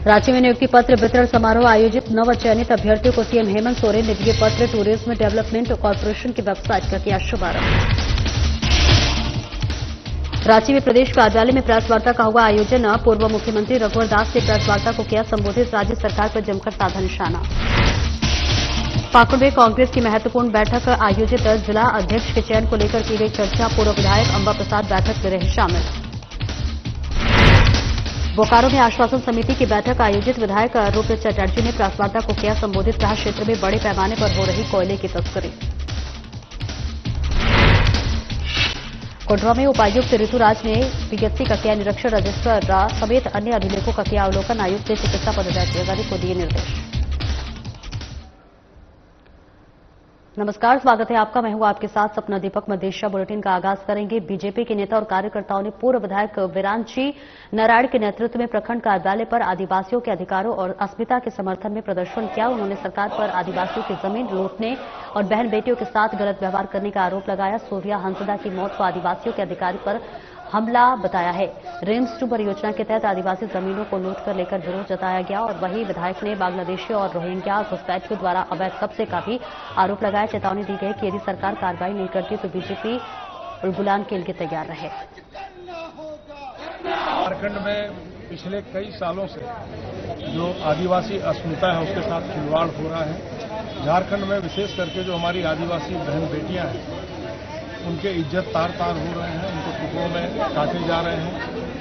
रांची में नियुक्ति पत्र वितरण समारोह आयोजित। नव चयनित अभ्यर्थियों को सीएम हेमंत सोरेन ने दिए पत्र। टूरिज्म डेवलपमेंट कॉर्पोरेशन की वेबसाइट का किया शुभारंभ। रांची में प्रदेश कार्यालय में प्रेस वार्ता का हुआ आयोजन। पूर्व मुख्यमंत्री रघुवर दास ने प्रेस वार्ता को किया संबोधित। राज्य सरकार पर जमकर साधा निशाना। पाकुड़ में कांग्रेस की महत्वपूर्ण बैठक आयोजित। जिला अध्यक्ष के चयन को लेकर की गई चर्चा। पूर्व विधायक अंबा प्रसाद बैठक में रहे शामिल। बोकारो में आश्वासन समिति की बैठक आयोजित। विधायक रूप चटर्जी ने प्रेस वार्ता को किया संबोधित। कहा क्षेत्र में बड़े पैमाने पर हो रही कोयले की तस्करी। कोंढवा में उपायुक्त ऋतुराज ने पीएचसी का किया निरीक्षण। रजिस्ट्रार समेत अन्य अभिलेखों का किया अवलोकन। आयुक्त ने चिकित्सा पदाधिकारी को दिए निर्देश। नमस्कार, स्वागत है आपका। मैं हूं आपके साथ सपना दीपक। मदेशिया बुलेटिन का आगाज करेंगे। बीजेपी के नेता और कार्यकर्ताओं ने पूर्व विधायक विरांची नारायण के नेतृत्व में प्रखंड कार्यालय पर आदिवासियों के अधिकारों और अस्मिता के समर्थन में प्रदर्शन किया। उन्होंने सरकार पर आदिवासियों की जमीन लूटने और बहन बेटियों के साथ गलत व्यवहार करने का आरोप लगाया। सूर्या हंसदा की मौत को आदिवासियों के अधिकार पर हमला बताया है। रिम्स 2 परियोजना के तहत आदिवासी जमीनों को लूट कर लेकर विरोध जताया गया। और वहीं विधायक ने बांग्लादेशी और रोहिंग्या घुसपैठियों द्वारा अवैध कब्जे का भी आरोप लगाया। चेतावनी दी गई कि यदि सरकार कार्रवाई नहीं करती तो बीजेपी उलगुलान के लिए तैयार रहे। झारखंड में पिछले कई सालों से जो आदिवासी अस्मिता है उसके साथ खिलवाड़ हो रहा है। झारखंड में विशेष करके जो हमारी आदिवासी बहन बेटियां हैं उनके इज्जत तार तार हो रहे हैं। उनको टुकड़ों में काटे जा रहे हैं।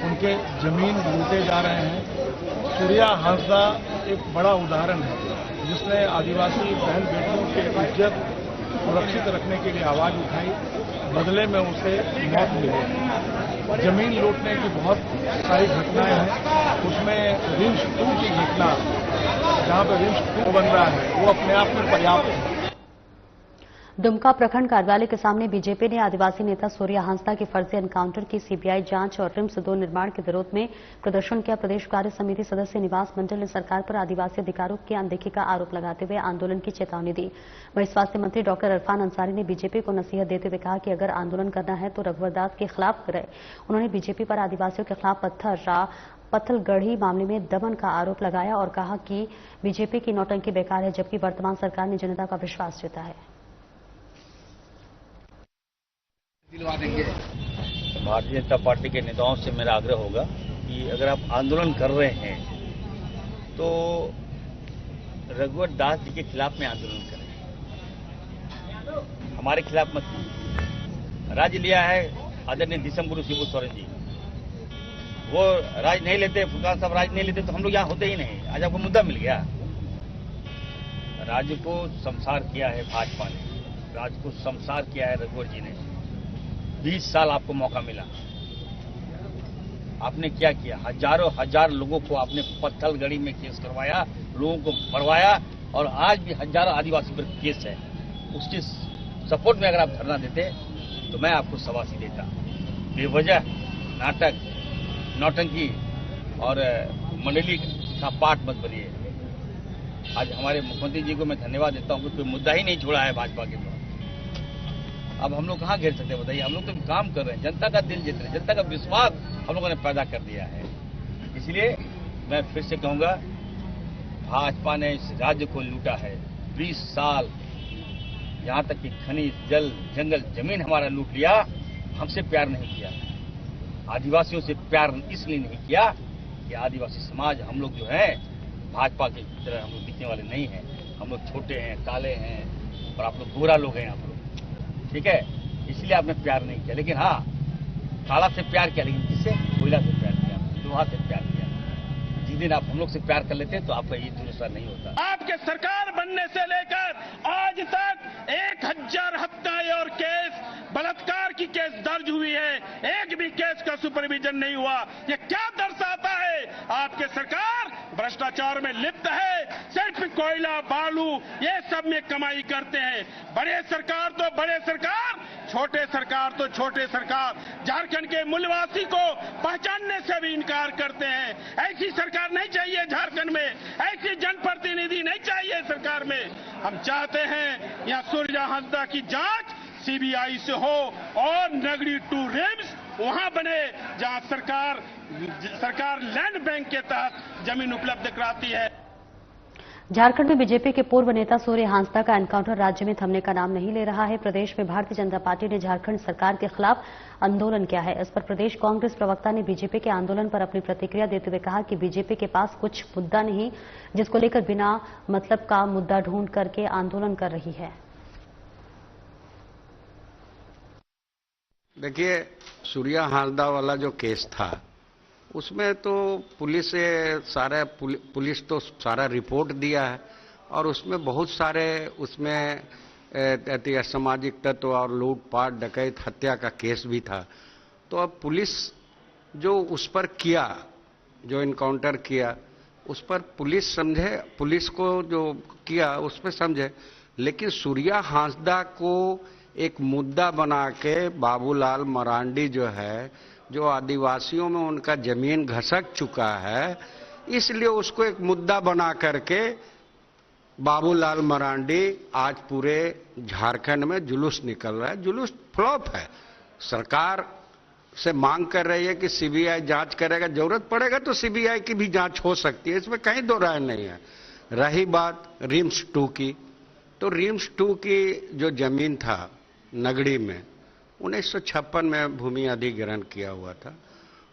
उनके जमीन लूटे जा रहे हैं। सूर्या हंसदा एक बड़ा उदाहरण है जिसने आदिवासी बहन बेटियों की इज्जत सुरक्षित रखने के लिए आवाज उठाई। बदले में उसे मौत मिली। जमीन लूटने की बहुत सारी घटनाएं हैं। उसमें रिम्स 2 की घटना जहां पर रिम्स 2 बन रहा है वो अपने आप में पर्याप्त है। दुमका प्रखंड कार्यालय के सामने बीजेपी ने आदिवासी नेता सूर्या हंसदा की फर्जी एनकाउंटर की सीबीआई जांच और रिम्स 2 निर्माण के विरोध में प्रदर्शन किया। प्रदेश कार्य समिति सदस्य निवास मंडल ने सरकार पर आदिवासी अधिकारों की अनदेखी का आरोप लगाते हुए आंदोलन की चेतावनी दी। वहीं स्वास्थ्य मंत्री डॉक्टर इरफान अंसारी ने बीजेपी को नसीहत देते हुए कहा कि अगर आंदोलन करना है तो रघुवर दास के खिलाफ करे। उन्होंने बीजेपी पर आदिवासियों के खिलाफ पत्थलगढ़ी मामले में दमन का आरोप लगाया और कहा कि बीजेपी की नौटंकी बेकार है, जबकि वर्तमान सरकार ने जनता का विश्वास जीता है। दिलवा देंगे। भारतीय जनता पार्टी के नेताओं से मेरा आग्रह होगा कि अगर आप आंदोलन कर रहे हैं तो रघुवर दास जी के खिलाफ में आंदोलन करें, हमारे खिलाफ मत कीजिए। राज्य लिया है आदरणीय दिसंबर शिबू सोरेन जी, वो राज नहीं लेते, फुरकान साहब राज नहीं लेते तो हम लोग यहाँ होते ही नहीं। आज आपको मुद्दा मिल गया। राज्य को संसार किया है भाजपा ने, राज्य को संसार किया है रघुवर जी ने। 20 साल आपको मौका मिला, आपने क्या किया? हजारों हजार लोगों को आपने पत्थलगढ़ी में केस करवाया, लोगों को मरवाया और आज भी हजारों आदिवासी पर केस है। उसके सपोर्ट में अगर आप धरना देते तो मैं आपको शाबाशी देता। बेवजह नाटक, नौटंकी और मंडली का पाठ मत बनिए। आज हमारे मुख्यमंत्री जी को मैं धन्यवाद देता हूं कि कोई मुद्दा ही नहीं छोड़ा है भाजपा के द्वारा। अब हम लोग कहां घेर सकते हैं बताइए? हम लोग तो काम कर रहे हैं, जनता का दिल जीत रहे हैं, जनता का विश्वास हम लोगों ने पैदा कर दिया है। इसलिए मैं फिर से कहूंगा, भाजपा ने इस राज्य को लूटा है। 20 साल यहां तक कि खनिज, जल, जंगल, जमीन हमारा लूट लिया। हमसे प्यार नहीं किया, आदिवासियों से प्यार इसलिए नहीं किया कि आदिवासी समाज हम लोग जो है भाजपा की तरह हम लोग दिखने वाले नहीं हैं। हम लोग छोटे हैं, काले हैं और आप लोग गोरा लोग हैं। आप लोग ठीक है, इसलिए आपने प्यार नहीं किया। लेकिन हाँ, काला से प्यार किया, लेकिन किससे? कोयला से प्यार किया, लोहा से प्यार किया। जिस दिन आप हम लोग से प्यार कर लेते हैं तो आपका ये दुरुस्त नहीं होता। आपके सरकार बनने से लेकर आज तक 1000 हत्याएं और केस, बलात्कार की केस दर्ज हुई है। एक भी केस का सुपरविजन नहीं हुआ। ये क्या दर्शाता है? आपके सरकार भ्रष्टाचार में लिप्त है। सिर्फ कोयला, बालू ये सब में कमाई करते हैं। बड़े सरकार तो बड़े सरकार, छोटे सरकार तो छोटे सरकार झारखंड के मूलवासी को पहचानने से भी इनकार करते हैं। ऐसी सरकार नहीं चाहिए झारखंड में, ऐसी जनप्रतिनिधि नहीं चाहिए सरकार में। हम चाहते हैं यहां सूर्या हंसदा की जांच सीबीआई से हो और नगरी 2 रिम्स वहां बने जहां सरकार लैंड बैंक के तहत जमीन उपलब्ध कराती है। झारखंड में बीजेपी के पूर्व नेता सूर्य हांसदा का एनकाउंटर राज्य में थमने का नाम नहीं ले रहा है। प्रदेश में भारतीय जनता पार्टी ने झारखंड सरकार के खिलाफ आंदोलन किया है। इस पर प्रदेश कांग्रेस प्रवक्ता ने बीजेपी के आंदोलन पर अपनी प्रतिक्रिया देते हुए कहा कि बीजेपी के पास कुछ मुद्दा नहीं, जिसको लेकर बिना मतलब का मुद्दा ढूंढ करके आंदोलन कर रही है। देखिए, सूर्य हांसदा वाला जो केस था उसमें तो पुलिस तो सारा रिपोर्ट दिया है और उसमें बहुत सारे उसमें असामाजिक तत्व और लूटपाट, डकैत, हत्या का केस भी था। तो अब पुलिस जो उस पर किया, जो इनकाउंटर किया, उस पर पुलिस समझे, पुलिस को जो किया उस पर समझे, लेकिन सूर्य हांसदा को एक मुद्दा बना के बाबूलाल मरांडी जो है, जो आदिवासियों में उनका जमीन घसक चुका है, इसलिए उसको एक मुद्दा बना करके बाबूलाल मरांडी आज पूरे झारखंड में जुलूस निकल रहा है। जुलूस फ्लॉप है। सरकार से मांग कर रही है कि सीबीआई जांच करेगा, जरूरत पड़ेगा तो सीबीआई की भी जांच हो सकती है, इसमें कहीं दो राय नहीं है। रही बात रिम्स 2 की, तो रिम्स 2 की जो जमीन था नगड़ी में 1956 में भूमि अधिग्रहण किया हुआ था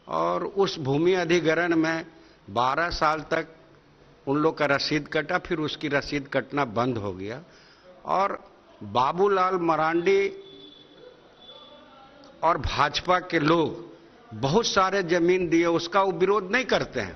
और उस भूमि अधिग्रहण में 12 साल तक उन लोग का रसीद कटा, फिर उसकी रसीद कटना बंद हो गया और बाबूलाल मरांडी और भाजपा के लोग बहुत सारे जमीन दिए, उसका वो विरोध नहीं करते हैं।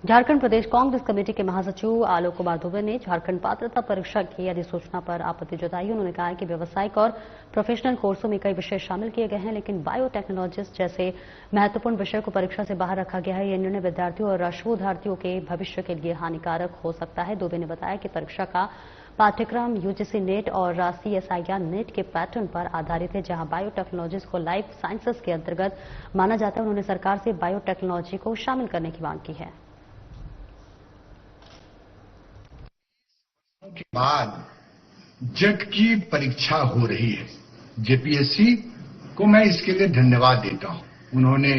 झारखंड प्रदेश कांग्रेस कमेटी के महासचिव आलोक कुमार दुबे ने झारखंड पात्रता परीक्षा की अधिसूचना पर आपत्ति जताई। उन्होंने कहा कि व्यवसायिक और प्रोफेशनल कोर्सों में कई विषय शामिल किए गए हैं, लेकिन बायोटेक्नोलॉजिस्ट जैसे महत्वपूर्ण विषय को परीक्षा से बाहर रखा गया है। यह निर्णय विद्यार्थियों और शोधार्थियों के भविष्य के लिए हानिकारक हो सकता है। दुबे ने बताया कि परीक्षा का पाठ्यक्रम यूजीसी नेट और सीएसआईआर नेट के पैटर्न पर आधारित है, जहां बायोटेक्नोलॉजिस्ट को लाइफ साइंसेज के अंतर्गत माना जाता है। उन्होंने सरकार से बायोटेक्नोलॉजी को शामिल करने की मांग की है। के बाद जेट की परीक्षा हो रही है, जेपीएससी को मैं इसके लिए धन्यवाद देता हूं। उन्होंने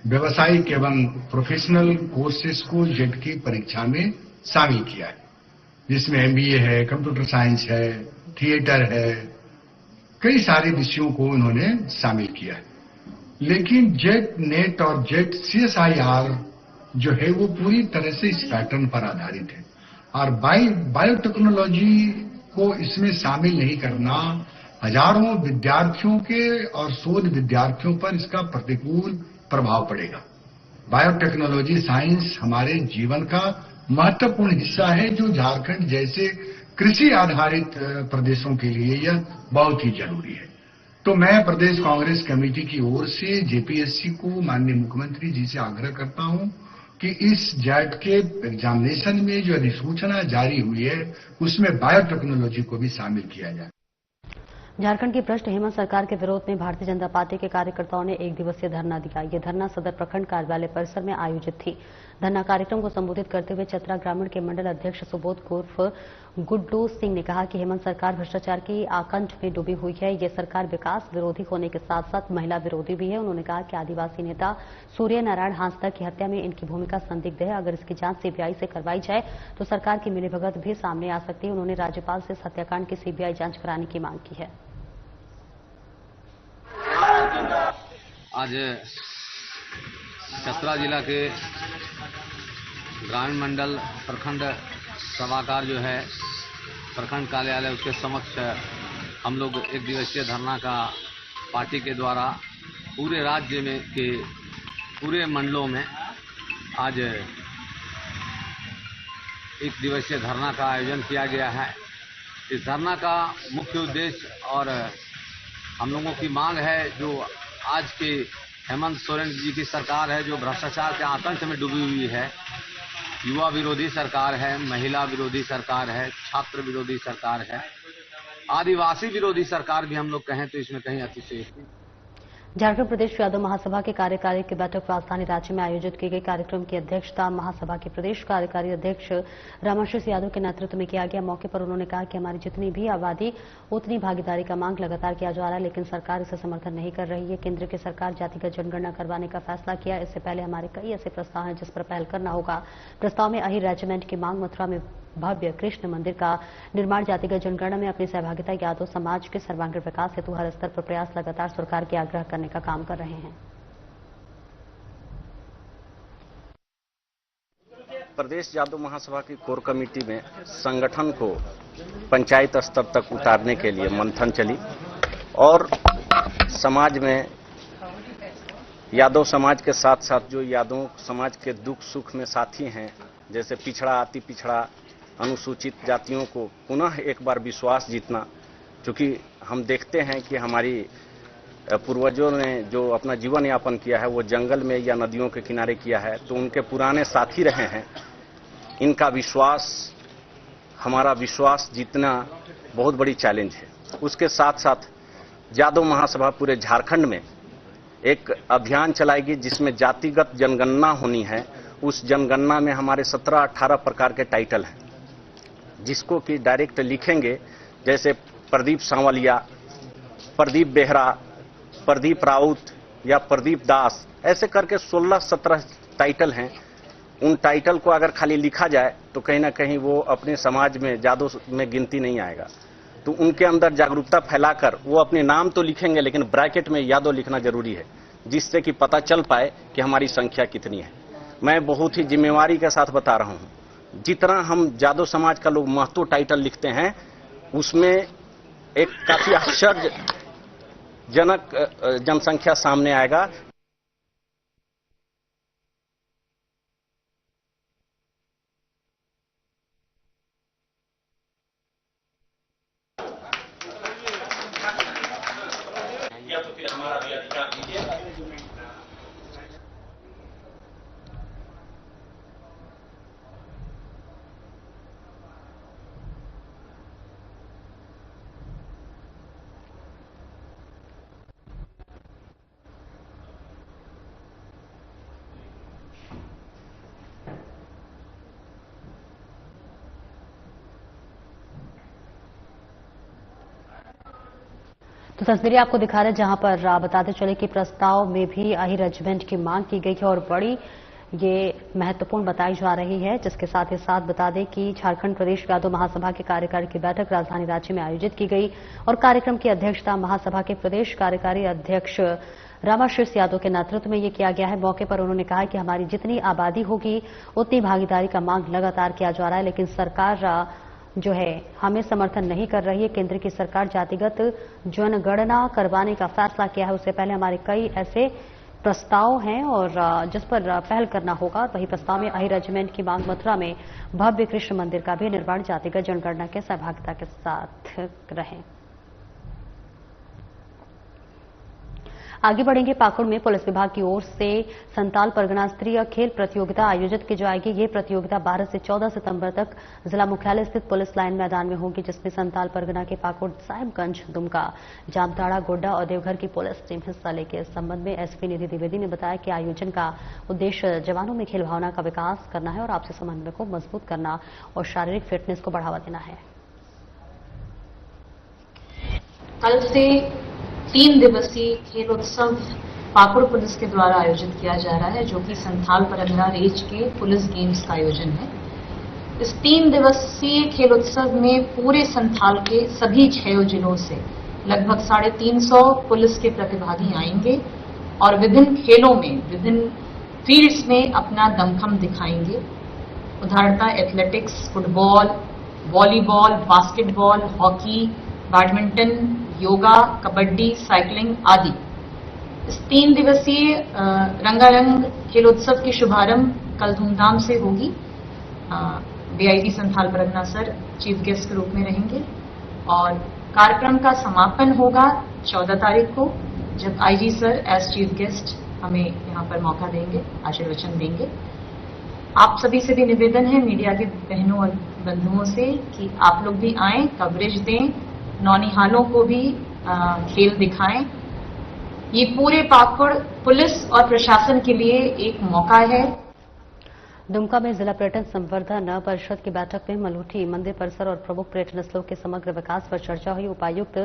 व्यवसायिक एवं प्रोफेशनल कोर्सेज को जेट की परीक्षा में शामिल किया है, जिसमें एमबीए है, कंप्यूटर साइंस है, थिएटर है, कई सारे विषयों को उन्होंने शामिल किया है। लेकिन जेट नेट और जेट सीएसआईआर जो है वो पूरी तरह से इस पैटर्न पर आधारित है और बायोटेक्नोलॉजी को इसमें शामिल नहीं करना हजारों विद्यार्थियों के और शोध विद्यार्थियों पर इसका प्रतिकूल प्रभाव पड़ेगा। बायोटेक्नोलॉजी साइंस हमारे जीवन का महत्वपूर्ण हिस्सा है, जो झारखंड जैसे कृषि आधारित प्रदेशों के लिए यह बहुत ही जरूरी है। तो मैं प्रदेश कांग्रेस कमेटी की ओर से जेपीएससी को माननीय मुख्यमंत्री जी से आग्रह करता हूं कि इस जेट के एग्जामिनेशन में जो अधिसूचना जारी हुई है उसमें बायोटेक्नोलॉजी को भी शामिल किया जाए। झारखंड की भ्रष्ट हेमंत सरकार के विरोध में भारतीय जनता पार्टी के कार्यकर्ताओं ने एक दिवसीय धरना दिया। ये धरना सदर प्रखंड कार्यालय परिसर में आयोजित थी। धरना कार्यक्रम को संबोधित करते हुए चतरा ग्रामीण के मंडल अध्यक्ष सुबोध उर्फ गुड्डू सिंह ने कहा कि हेमंत सरकार भ्रष्टाचार की आकंठ में डूबी हुई है। ये सरकार विकास विरोधी होने के साथ साथ महिला विरोधी भी है। उन्होंने कहा कि आदिवासी नेता सूर्य नारायण हांसदा की हत्या में इनकी भूमिका संदिग्ध है। अगर इसकी जांच सीबीआई से करवाई जाए तो सरकार की मिलीभगत भी सामने आ सकती है। उन्होंने राज्यपाल से इस हत्याकांड की सीबीआई जांच कराने की मांग की है। आज चतरा जिला के ग्रामीण मंडल प्रखंड सभागार जो है प्रखंड कार्यालय उसके समक्ष हम लोग एक दिवसीय धरना का पार्टी के द्वारा पूरे राज्य में के पूरे मंडलों में आज एक दिवसीय धरना का आयोजन किया गया है। इस धरना का मुख्य उद्देश्य और हम लोगों की मांग है, जो आज के हेमंत सोरेन जी की सरकार है जो भ्रष्टाचार के आतंक में डूबी हुई है, युवा विरोधी सरकार है, महिला विरोधी सरकार है, छात्र विरोधी सरकार है, आदिवासी विरोधी सरकार भी हम लोग कहें तो इसमें कहीं अतिशयोक्ति। झारखंड प्रदेश यादव महासभा के कार्यकारी की बैठक राजधानी रांची में आयोजित की गई। कार्यक्रम की अध्यक्षता महासभा के प्रदेश कार्यकारी अध्यक्ष रामाशीष यादव के नेतृत्व में किया गया। मौके पर उन्होंने कहा कि हमारी जितनी भी आबादी उतनी भागीदारी का मांग लगातार किया जा रहा है, लेकिन सरकार इसे समर्थन नहीं कर रही है। केंद्र की सरकार जातिगत जनगणना करवाने का फैसला किया। इससे पहले हमारे कई ऐसे प्रस्ताव हैं जिस पर पहल करना होगा। प्रस्ताव में अहिर रेजिमेंट की मांग, मथुरा में भव्य कृष्ण मंदिर का निर्माण, जातिगत जनगणना में अपनी सहभागिता, यादव समाज के सर्वांगीण विकास हेतु हर स्तर पर प्रयास लगातार सरकार के आग्रह करने का काम कर रहे हैं। प्रदेश यादव महासभा की कोर कमेटी में संगठन को पंचायत स्तर तक उतारने के लिए मंथन चली और समाज में यादव समाज के साथ साथ जो यादव समाज के दुख सुख में साथी हैं, जैसे पिछड़ा, अति पिछड़ा, अनुसूचित जातियों को पुनः एक बार विश्वास जीतना। क्योंकि हम देखते हैं कि हमारी पूर्वजों ने जो अपना जीवन यापन किया है वो जंगल में या नदियों के किनारे किया है, तो उनके पुराने साथी रहे हैं। इनका विश्वास, हमारा विश्वास जीतना बहुत बड़ी चैलेंज है। उसके साथ साथ यादव महासभा पूरे झारखंड में एक अभियान चलाएगी जिसमें जातिगत जनगणना होनी है। उस जनगणना में हमारे 17-18 प्रकार के टाइटल हैं जिसको कि डायरेक्ट लिखेंगे, जैसे प्रदीप सांवलिया, प्रदीप बेहरा, प्रदीप राउत या प्रदीप दास, ऐसे करके 16-17 टाइटल हैं। उन टाइटल को अगर खाली लिखा जाए तो कहीं ना कहीं वो अपने समाज में यादव में गिनती नहीं आएगा। तो उनके अंदर जागरूकता फैलाकर वो अपने नाम तो लिखेंगे, लेकिन ब्रैकेट में यादव लिखना जरूरी है, जिससे कि पता चल पाए कि हमारी संख्या कितनी है। मैं बहुत ही जिम्मेवारी के साथ बता रहा हूं, जितना हम यादव समाज का लोग महत्व टाइटल लिखते हैं, उसमें एक काफी आश्चर्यजनक जनसंख्या सामने आएगा। या तो फिर हमारा भी अधिकार दीजिए। तो तस्वीरें आपको दिखा रहे हैं जहां पर बताते चले कि प्रस्ताव में भी अहिर रेजिमेंट की मांग की गई है और बड़ी ये महत्वपूर्ण बताई जा रही है। जिसके साथ ही साथ बता दें कि झारखंड प्रदेश यादव महासभा के कार्यकारी की बैठक राजधानी रांची में आयोजित की गई और कार्यक्रम की अध्यक्षता महासभा के प्रदेश कार्यकारी अध्यक्ष रामाशीष यादव के नेतृत्व में ये किया गया है। मौके पर उन्होंने कहा कि हमारी जितनी आबादी होगी उतनी भागीदारी का मांग लगातार किया जा रहा है, लेकिन सरकार जो है हमें समर्थन नहीं कर रही है। केंद्र की सरकार जातिगत जनगणना करवाने का फैसला किया है। उससे पहले हमारे कई ऐसे प्रस्ताव हैं और जिस पर पहल करना होगा। वही प्रस्ताव में अहिर रेजिमेंट की मांग, मथुरा में भव्य कृष्ण मंदिर का भी निर्माण जातिगत जनगणना के सहभागिता के साथ रहे। आगे बढ़ेंगे। पाकुड़ में पुलिस विभाग की ओर से संताल परगना स्तरीय खेल प्रतियोगिता आयोजित की जाएगी। ये प्रतियोगिता 12 से 14 सितंबर तक जिला मुख्यालय स्थित पुलिस लाइन मैदान में होगी, जिसमें संताल परगना के पाकुड़, साहिबगंज, दुमका, जामताड़ा, गोड्डा और देवघर की पुलिस टीम हिस्सा लेगी। इस संबंध में एसपी निधि द्विवेदी ने बताया कि आयोजन का उद्देश्य जवानों में खेल भावना का विकास करना है और आपसी समन्वय को मजबूत करना और शारीरिक फिटनेस को बढ़ावा देना है। कल से 3 दिवसीय खेलोत्सव पाकुड़ पुलिस के द्वारा आयोजित किया जा रहा है, जो कि संथाल परगना रेंज के पुलिस गेम्स का आयोजन है। इस 3 दिवसीय खेलोत्सव में पूरे संथाल के सभी 6 जिलों से लगभग 350 पुलिस के प्रतिभागी आएंगे और विभिन्न खेलों में, विभिन्न फील्ड्स में अपना दमखम दिखाएंगे। उदाहरणतः athletics, football, volleyball, basketball, hockey, badminton, yoga, kabaddi, cycling आदि। इस 3 दिवसीय रंगारंग खेलोत्सव की शुभारंभ कल धूमधाम से होगी। DIG Santhal Pargana sir chief guest के रूप में रहेंगे और कार्यक्रम का समापन होगा 14 तारीख को, जब IG sir as chief guest हमें यहाँ पर मौका देंगे, आशीर्वचन देंगे। आप सभी से भी निवेदन है, मीडिया के बहनों और बंधुओं से, कि आप लोग भी आएं, कवरेज दें, नौनिहालों को भी खेल दिखाएं। ये पूरे पाकुड़ पुलिस और प्रशासन के लिए एक मौका है। दुमका में जिला पर्यटन संवर्धन परिषद की बैठक में मलूठी मंदिर परिसर और प्रमुख पर्यटन स्थलों के समग्र विकास पर चर्चा हुई। उपायुक्त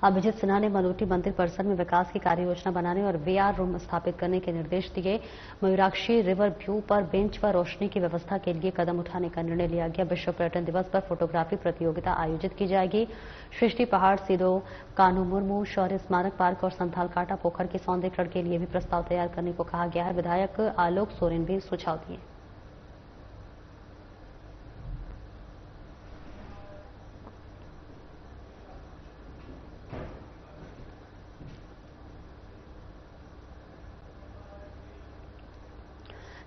अभिजीत सिन्हा ने मलूठी मंदिर परिसर में विकास की कार्य योजना बनाने और वीआर रूम स्थापित करने के निर्देश दिए। मयूराक्षी रिवर व्यू पर बेंच व रोशनी की व्यवस्था के लिए कदम उठाने का निर्णय लिया गया। विश्व पर्यटन दिवस पर फोटोग्राफी प्रतियोगिता आयोजित की जाएगी। सृष्टि पहाड़, सीधो कान्हू मुर्मू शौर्य स्मारक पार्क और संथाल काटा पोखर के सौंदर्यीकरण के लिए भी प्रस्ताव तैयार करने को कहा गया है। विधायक आलोक सोरेन भी सुझाव दिए।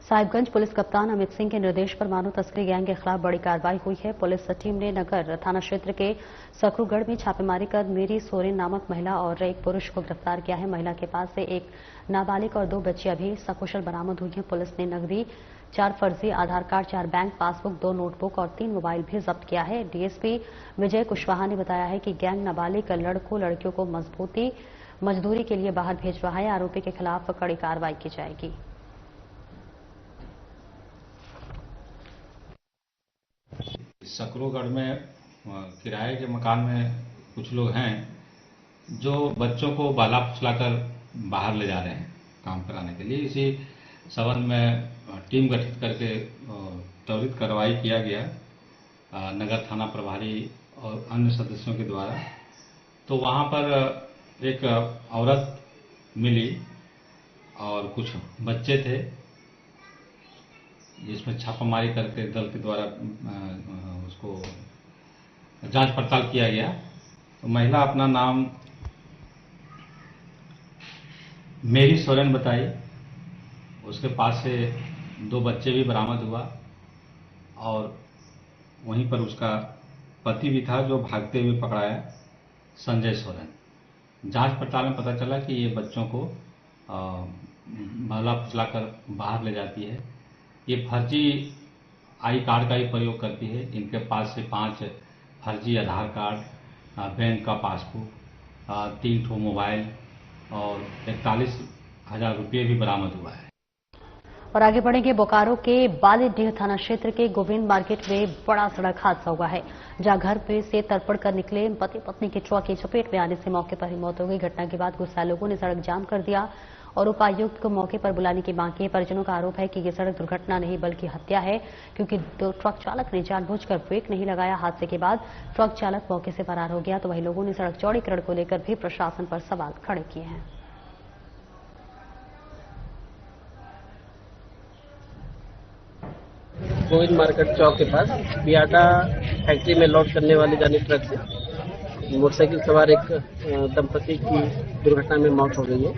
साहिबगंज पुलिस कप्तान अमित सिंह के निर्देश पर मानव तस्करी गैंग के खिलाफ बड़ी कार्रवाई हुई है। पुलिस टीम ने नगर थाना क्षेत्र के सकरूगढ़ में छापेमारी कर मेरी सोरेन नामक महिला और एक पुरुष को गिरफ्तार किया है। महिला के पास से एक नाबालिग और 2 बच्चियां भी सकुशल बरामद हुई हैं। पुलिस ने नकदी, 4 फर्जी आधार कार्ड, 4 बैंक पासबुक, 2 नोटबुक और 3 मोबाइल भी जब्त किया है। डीएसपी विजय कुशवाहा ने बताया है कि गैंग नाबालिग लड़कों लड़कियों को मजदूरी के लिए बाहर भेज रहा है। आरोपी के खिलाफ कड़ी कार्रवाई की जाएगी। सकरूगढ़ में किराए के मकान में कुछ लोग हैं जो बच्चों को बाला फुसलाकर बाहर ले जा रहे हैं काम कराने के लिए। इसी संबंध में टीम गठित करके त्वरित कार्रवाई किया गया नगर थाना प्रभारी और अन्य सदस्यों के द्वारा। तो वहां पर एक औरत मिली और कुछ बच्चे थे, जिसमें छापामारी करके दल के द्वारा उसको जांच पड़ताल किया गया। तो महिला अपना नाम मेरी सोरेन बताई। उसके पास से 2 बच्चे भी बरामद हुआ और वहीं पर उसका पति भी था जो भागते हुए पकड़ाया, संजय सोरेन। जांच पड़ताल में पता चला कि ये बच्चों को बाला फुसलाकर बाहर ले जाती है। ये फर्जी आई कार्ड का ही प्रयोग करती है। इनके पास से 5 फर्जी आधार कार्ड, बैंक का पासबुक, 3 ठो मोबाइल और 41,000 रुपये भी बरामद हुआ है। और आगे बढ़ेंगे। बोकारो के बालीडीह थाना क्षेत्र के गोविंद मार्केट में बड़ा सड़क हादसा हुआ है, जहां घर पे से तड़पड़ कर निकले पति पत्नी की ट्रक की चपेट में आने से मौके पर ही मौत हो गई। घटना के बाद गुस्साए लोगों ने सड़क जाम कर दिया और उपायुक्त को मौके पर बुलाने की मांग की। परिजनों का आरोप है कि ये सड़क दुर्घटना नहीं बल्कि हत्या है, क्योंकि ट्रक चालक ने जानबूझकर ब्रेक नहीं लगाया। हादसे के बाद ट्रक चालक मौके से फरार हो गया। तो वहीं लोगों ने सड़क चौड़ीकरण को लेकर भी प्रशासन पर सवाल खड़े किए हैं। गोविंद मार्केट चौक के पास बियाटा फैक्ट्री में लोड करने वाली जानी ट्रक से मोटरसाइकिल सवार एक दंपति की दुर्घटना में मौत हो गई है।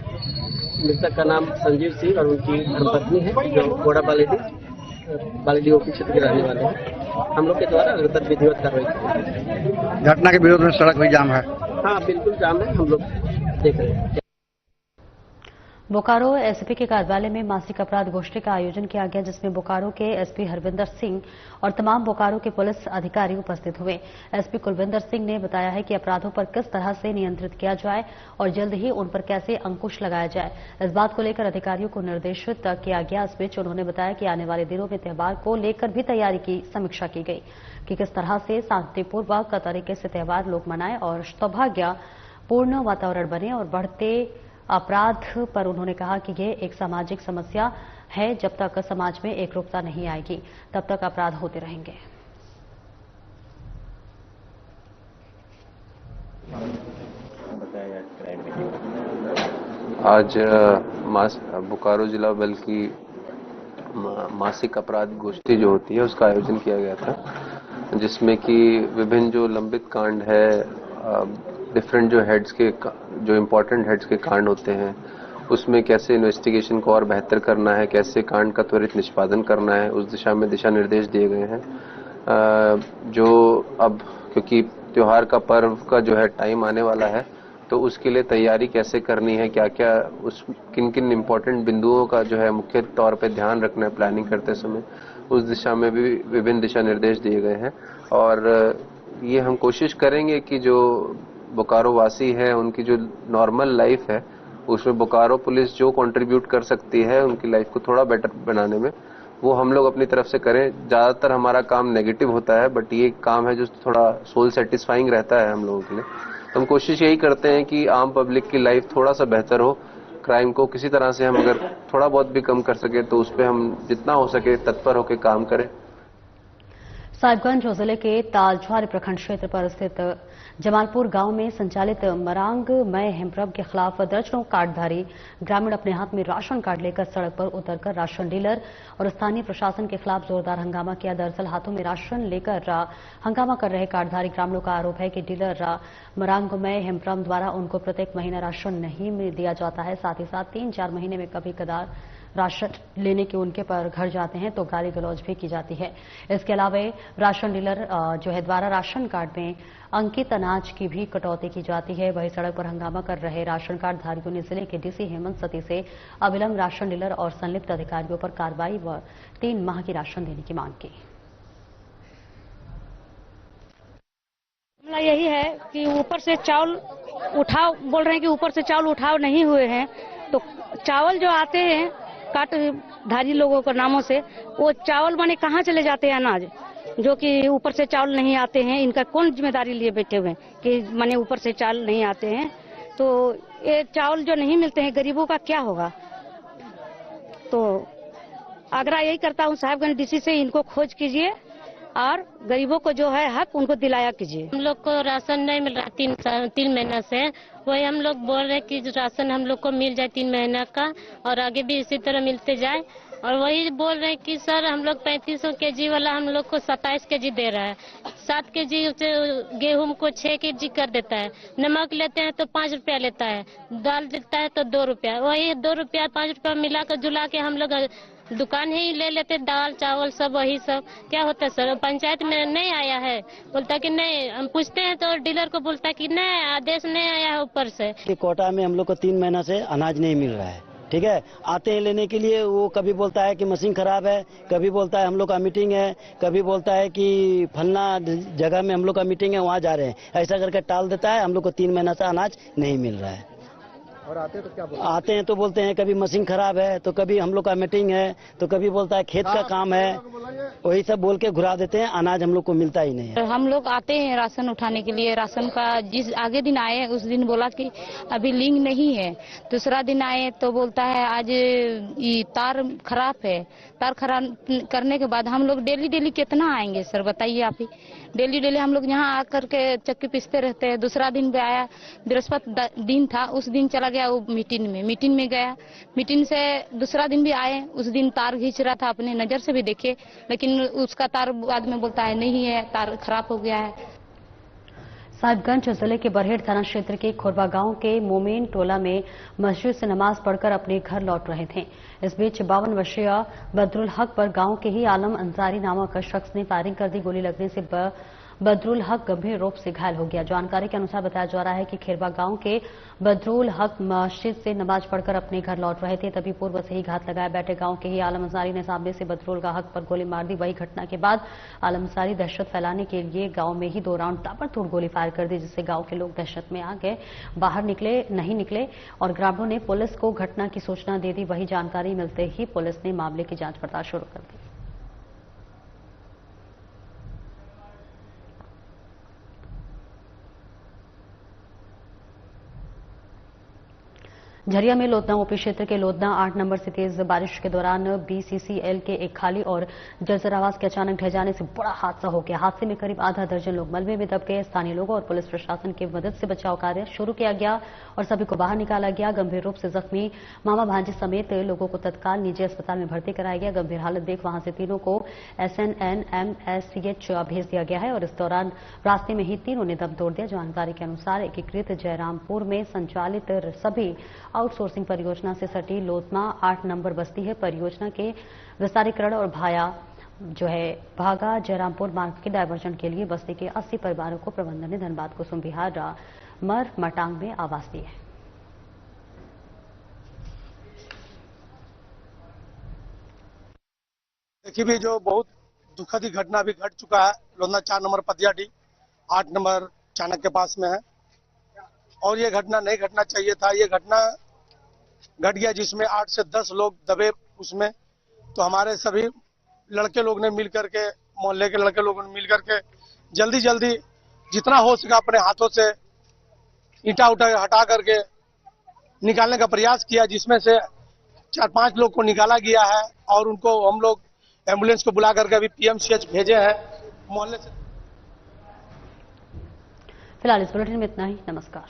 मृतक का नाम संजीव सिंह और उनकी धर्मपत्नी है, जो गोड़ा बालीडी ओपी क्षेत्र के रहने वाले हैं। हम लोग के द्वारा लगातार विधिवत कार्रवाई की। घटना के विरोध में सड़क भी जाम है। हाँ, बिल्कुल जाम है, हम लोग देख रहे हैं। बोकारो एसपी के कार्यालय में मासिक अपराध गोष्ठी का आयोजन किया गया, जिसमें बोकारो के एसपी हरविंदर सिंह और तमाम बोकारो के पुलिस अधिकारी उपस्थित हुए। एसपी कुलविंदर सिंह ने बताया है कि अपराधों पर किस तरह से नियंत्रित किया जाए और जल्द ही उन पर कैसे अंकुश लगाया जाए, इस बात को लेकर अधिकारियों को निर्देशित किया गया। इस बीच उन्होंने बताया कि आने वाले दिनों में त्योहार को लेकर भी तैयारी की समीक्षा की गई कि किस तरह से शांतिपूर्वक तरीके से त्योहार लोग मनाएं और सौभाग्यपूर्ण वातावरण बने। और बढ़ते अपराध पर उन्होंने कहा कि ये एक सामाजिक समस्या है, जब तक समाज में एकरूपता नहीं आएगी तब तक अपराध होते रहेंगे। आज बोकारो जिला बल की मासिक अपराध गोष्ठी जो होती है उसका आयोजन किया गया था, जिसमें कि विभिन्न जो लंबित कांड है, डिफरेंट जो हेड्स के जो इम्पोर्टेंट हेड्स के कांड होते हैं उसमें कैसे इन्वेस्टिगेशन को और बेहतर करना है, कैसे कांड का त्वरित निष्पादन करना है, उस दिशा में दिशा निर्देश दिए गए हैं। जो अब क्योंकि त्योहार का पर्व का जो है टाइम आने वाला है, तो उसके लिए तैयारी कैसे करनी है, क्या क्या उस किन किन इम्पोर्टेंट बिंदुओं का जो है मुख्य तौर पे ध्यान रखना है प्लानिंग करते समय, उस दिशा में भी विभिन्न दिशा निर्देश दिए गए हैं। और ये हम कोशिश करेंगे कि जो बोकारो वासी है उनकी जो नॉर्मल लाइफ है उसमें बोकारो पुलिस जो कंट्रीब्यूट कर सकती है उनकी लाइफ को थोड़ा बेटर बनाने में, वो हम लोग अपनी तरफ से करें। ज़्यादातर हमारा काम नेगेटिव होता है, बट ये काम है जो थोड़ा सोल सेटिस्फाइंग रहता है हम लोगों के लिए। तो हम कोशिश यही करते हैं कि आम पब्लिक की लाइफ थोड़ा सा बेहतर हो, क्राइम को किसी तरह से हम अगर थोड़ा बहुत भी कम कर सके तो उस पर हम जितना हो सके तत्पर होकर काम करें। साहिबगंज जिले के तालझारी प्रखंड क्षेत्र पर स्थित जमालपुर गांव में संचालित मरांगमय हेमप्रभ के खिलाफ दर्जनों कार्डधारी ग्रामीण अपने हाथ में राशन कार्ड लेकर सड़क पर उतरकर राशन डीलर और स्थानीय प्रशासन के खिलाफ जोरदार हंगामा किया। दरअसल हाथों में राशन लेकर हंगामा कर रहे कार्डधारी ग्रामीणों का आरोप है कि डीलर मरांगमय हेमप्रभ द्वारा उनको प्रत्येक महीना राशन नहीं दिया जाता है। साथ ही साथ 3-4 महीने में कभी कदार राशन लेने के उनके पर घर जाते हैं तो गाली गलौज भी की जाती है। इसके अलावा राशन डीलर द्वारा राशन कार्ड में अंकित अनाज की भी कटौती की जाती है। वहीं सड़क पर हंगामा कर रहे राशन कार्ड धारियों ने जिले के डीसी हेमंत सती से अविलंब राशन डीलर और संलिप्त अधिकारियों पर कार्रवाई व 3 माह की राशन देने की मांग की। मामला यही है कि ऊपर से चावल उठाव बोल रहे हैं कि ऊपर से चावल उठाव नहीं हुए हैं, तो चावल जो आते हैं कार्डधारी लोगों के नामों से, वो चावल माने कहाँ चले जाते हैं अनाज, जो कि ऊपर से चावल नहीं आते हैं। इनका कौन जिम्मेदारी लिए बैठे हुए हैं कि माने ऊपर से चावल नहीं आते हैं। तो ये चावल जो नहीं मिलते हैं गरीबों का क्या होगा। तो आग्रह यही करता हूँ साहिबगंज डीसी से इनको खोज कीजिए और गरीबों को जो है हक उनको दिलाया कीजिए। हम लोग को राशन नहीं मिल रहा 3 महीना से, वही हम लोग बोल रहे कि राशन हम लोग को मिल जाए 3 महीना का और आगे भी इसी तरह मिलते जाए। और वही बोल रहे कि सर हम लोग 3500 केजी वाला हम लोग को 27 केजी दे रहा है, 7 केजी गेहूं को 6 केजी कर देता है, नमक लेते हैं तो 5 रुपया लेता है, दाल देता है तो 2 रुपया, वही 2 रुपया 5 रुपया मिलाकर जुला के हम लोग दुकान ही ले लेते, दाल चावल सब वही सब। क्या होता है सर, पंचायत में नहीं आया है, बोलता कि नहीं, हम पूछते हैं तो डीलर को बोलता है कि नहीं आदेश नहीं आया है ऊपर से। कोटा में हम लोग को 3 महीना से अनाज नहीं मिल रहा है, ठीक है। आते हैं लेने के लिए, वो कभी बोलता है कि मशीन खराब है, कभी बोलता है हम लोग का मीटिंग है, कभी बोलता है कि फलना जगह में हम लोग का मीटिंग है वहाँ जा रहे हैं, ऐसा करके टाल देता है। हम लोग को 3 महीना से अनाज नहीं मिल रहा है। और आते हैं तो क्या बोलते हैं? आते हैं तो बोलते हैं कभी मशीन खराब है, तो कभी हम लोग का मीटिंग है, तो कभी बोलता है खेत का काम है, वही सब बोल के घुरा देते हैं। अनाज हम लोग को मिलता ही नहीं है। हम लोग आते हैं राशन उठाने के लिए, राशन का जिस आगे दिन आए उस दिन बोला कि अभी लिंक नहीं है, दूसरा दिन आए तो बोलता है आज ये तार खराब है। तार खराब करने के बाद हम लोग डेली कितना आएंगे सर बताइए आप ही। डेली हम लोग यहाँ आकर के चक्की पीसते रहते हैं। दूसरा दिन भी आया, बृहस्पति दिन था, उस दिन चला गया वो मीटिंग में गया। मीटिंग से दूसरा दिन भी आए, उस दिन तार खींच रहा था, अपने नजर से भी देखे, लेकिन उसका तार बाद में बोलता है नहीं है, तार खराब हो गया है। साहिबगंज जिले के बरहेड़ थाना क्षेत्र के खुरबा गांव के मोमेन टोला में मस्जिद से नमाज पढ़कर अपने घर लौट रहे थे। इस बीच 52 वर्षीय बदरुल हक पर गांव के ही आलम अंसारी नामक शख्स ने फायरिंग कर दी। गोली लगने से बदरुल हक गंभीर रूप से घायल हो गया। जानकारी के अनुसार बताया जा रहा है कि खेरबा गांव के बदरुल हक मस्जिद से नमाज पढ़कर अपने घर लौट रहे थे, तभी पूर्व से ही घात लगाया बैठे गांव के ही आलम अंसारी ने सामने से बदरुल का हक पर गोली मार दी। वही घटना के बाद आलम अंसारी दहशत फैलाने के लिए गांव में ही 2 राउंड ताबड़तोड़ गोली फायर कर दी, जिससे गांव के लोग दहशत में आ गए, बाहर नहीं निकले और ग्रामीणों ने पुलिस को घटना की सूचना दे दी। वही जानकारी मिलते ही पुलिस ने मामले की जांच पड़ताल शुरू कर दी। झरिया में लोधना ओपी क्षेत्र के लोधना 8 नंबर से तेज बारिश के दौरान बीसीसीएल के एक खाली और जर्जर आवास के अचानक ढह जाने से बड़ा हादसा हो गया। हादसे में करीब आधा दर्जन लोग मलबे में दब गए। स्थानीय लोगों और पुलिस प्रशासन की मदद से बचाव कार्य शुरू किया गया और सभी को बाहर निकाला गया। गंभीर रूप से जख्मी मामा भांजे समेत लोगों को तत्काल निजी अस्पताल में भर्ती कराया गया। गंभीर हालत देख वहां से तीनों को SNNMSCH भेज दिया गया है और इस दौरान रास्ते में ही तीनों ने दम तोड़ दिया। जानकारी के अनुसार एकीकृत जयरामपुर में संचालित सभी आउटसोर्सिंग परियोजना से सटी लोधना 8 नंबर बस्ती है। परियोजना के विस्तारीकरण और भागा जयरामपुर मार्ग के डायवर्जन के लिए बस्ती के 80 परिवारों को प्रबंधन ने धनबाद कुसुम विहार मर मटांग में आवास दिए है। देखिए भी जो बहुत दुखद घटना भी घट चुका है। लोधना 4 नंबर पदियाडी 8 नंबर चाणक्य के पास में है और ये घटना नहीं घटना चाहिए था। ये घटना घट गया, जिसमें 8 से 10 लोग दबे उसमें। तो हमारे सभी लड़के लोग ने मिल करके, मोहल्ले के लड़के लोगों ने मिल करके जल्दी जल्दी जितना हो सका अपने हाथों से ईंटा उठा हटा करके निकालने का प्रयास किया, जिसमें से 4-5 लोग को निकाला गया है और उनको हम लोग एम्बुलेंस को बुला करके अभी पीएमसीएच भेजे हैं मोहल्ले से। फिलहाल इस बुलेटिन में इतना ही। नमस्कार।